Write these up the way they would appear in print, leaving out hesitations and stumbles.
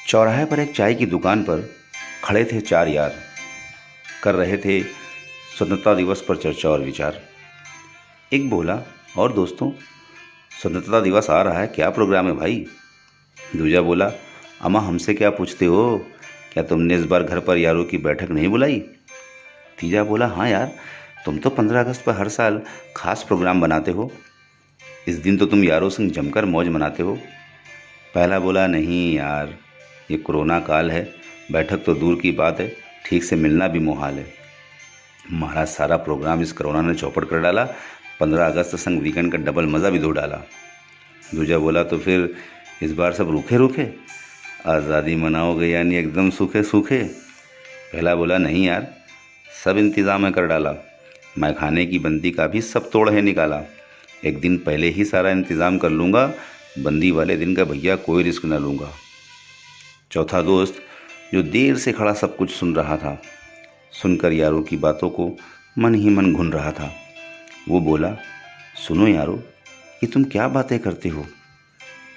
चौराहे पर एक चाय की दुकान पर खड़े थे चार यार। कर रहे थे स्वतंत्रता दिवस पर चर्चा और विचार। एक बोला, और दोस्तों, स्वतंत्रता दिवस आ रहा है, क्या प्रोग्राम है भाई? दूजा बोला, अम्मा हमसे क्या पूछते हो, क्या तुमने इस बार घर पर यारों की बैठक नहीं बुलाई? तीजा बोला, हाँ यार, तुम तो 15 अगस्त पर हर साल खास प्रोग्राम बनाते हो, इस दिन तो तुम यारों संग जमकर मौज मनाते हो। पहला बोला, नहीं यार, ये कोरोना काल है, बैठक तो दूर की बात है, ठीक से मिलना भी मुहाल है। महाराज, सारा प्रोग्राम इस कोरोना ने चौपट कर डाला। 15 अगस्त संग वीकेंड का डबल मज़ा भी धो डाला। दूजा बोला, तो फिर इस बार सब रूखे रूखे आज़ादी मनाओगे, यानी एकदम सूखे सूखे? पहला बोला, नहीं यार, सब इंतज़ाम है कर डाला, मैं खाने की बंदी का भी सब तोड़ है निकाला, एक दिन पहले ही सारा इंतज़ाम कर लूँगा, बंदी वाले दिन का भैया कोई रिस्क न लूँगा। चौथा दोस्त, जो देर से खड़ा सब कुछ सुन रहा था, सुनकर यारों की बातों को मन ही मन घुन रहा था, वो बोला, सुनो यारो, ये तुम क्या बातें करते हो?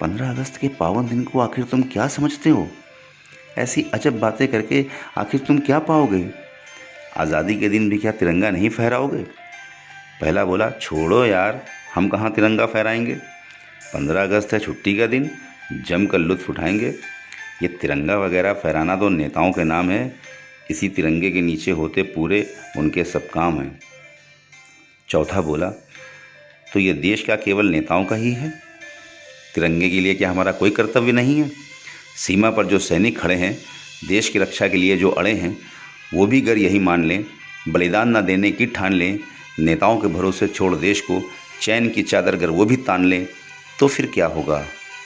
15 अगस्त के पावन दिन को आखिर तुम क्या समझते हो? ऐसी अजब बातें करके आखिर तुम क्या पाओगे? आज़ादी के दिन भी क्या तिरंगा नहीं फहराओगे? पहला बोला, छोड़ो यार, हम कहाँ तिरंगा फहराएंगे, 15 अगस्त है, छुट्टी का दिन, जम कर लुत्फ़ उठाएंगे। ये तिरंगा वगैरह फहराना तो नेताओं के नाम है, इसी तिरंगे के नीचे होते पूरे उनके सब काम हैं। चौथा बोला, तो ये देश क्या केवल नेताओं का ही है? तिरंगे के लिए क्या हमारा कोई कर्तव्य नहीं है? सीमा पर जो सैनिक खड़े हैं, देश की रक्षा के लिए जो अड़े हैं, वो भी अगर यही मान लें, बलिदान न देने की ठान लें, नेताओं के भरोसे छोड़ देश को चैन की चादर अगर वो भी तान लें, तो फिर क्या होगा?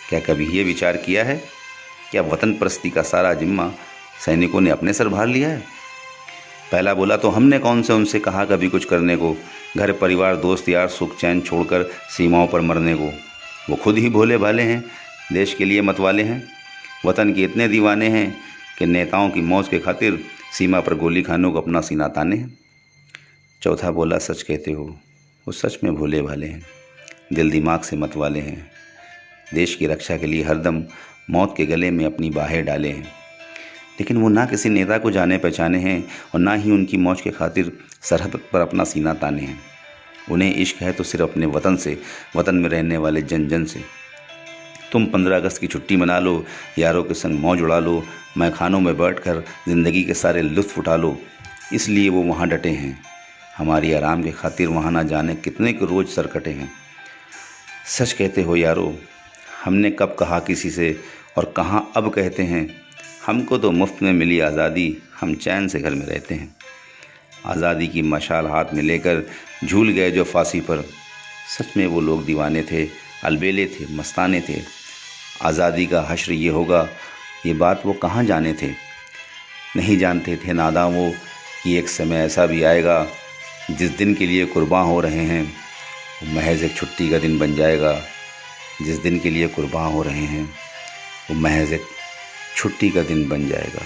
क्या कभी ये विचार किया है? क्या वतन परस्ती का सारा जिम्मा सैनिकों ने अपने सर भार लिया है? पहला बोला, तो हमने कौन से उनसे कहा कभी कुछ करने को, घर परिवार दोस्त यार सुख चैन छोड़कर सीमाओं पर मरने को? वो खुद ही भोले भाले हैं, देश के लिए मतवाले हैं, वतन के इतने दीवाने हैं कि नेताओं की मौज के खातिर सीमा पर गोली खानों को अपना सीना ताने हैं। चौथा बोला, सच कहते हो, वो सच में भोले भाले हैं, दिल दिमाग से मतवाले हैं, देश की रक्षा के लिए हरदम मौत के गले में अपनी बाहें डाले हैं, लेकिन वो ना किसी नेता को जाने पहचाने हैं और ना ही उनकी मौज के खातिर सरहद पर अपना सीना ताने हैं। उन्हें इश्क है तो सिर्फ अपने वतन से, वतन में रहने वाले जन जन से। तुम 15 अगस्त की छुट्टी मना लो, यारों के संग मौज उड़ा लो, मैं खानों में बैठकर ज़िंदगी के सारे लुत्फ़ उठा लो, इसलिए वो वहाँ डटे हैं, हमारी आराम के खातिर वहाँ ना जाने कितने के रोज़ सर कटे हैं। सच कहते हो यारो, हमने कब कहा किसी से और कहाँ अब कहते हैं, हमको तो मुफ्त में मिली आज़ादी, हम चैन से घर में रहते हैं। आज़ादी की मशाल हाथ में लेकर झूल गए जो फांसी पर, सच में वो लोग दीवाने थे, अलबेले थे, मस्ताने थे। आज़ादी का हश्र ये होगा, ये बात वो कहाँ जाने थे। नहीं जानते थे नादां वो कि एक समय ऐसा भी आएगा, जिस दिन के लिए कुर्बान हो रहे हैं वो महज एक छुट्टी का दिन बन जाएगा। जिस दिन के लिए कुर्बान हो रहे हैं वो महज एक छुट्टी का दिन बन जाएगा।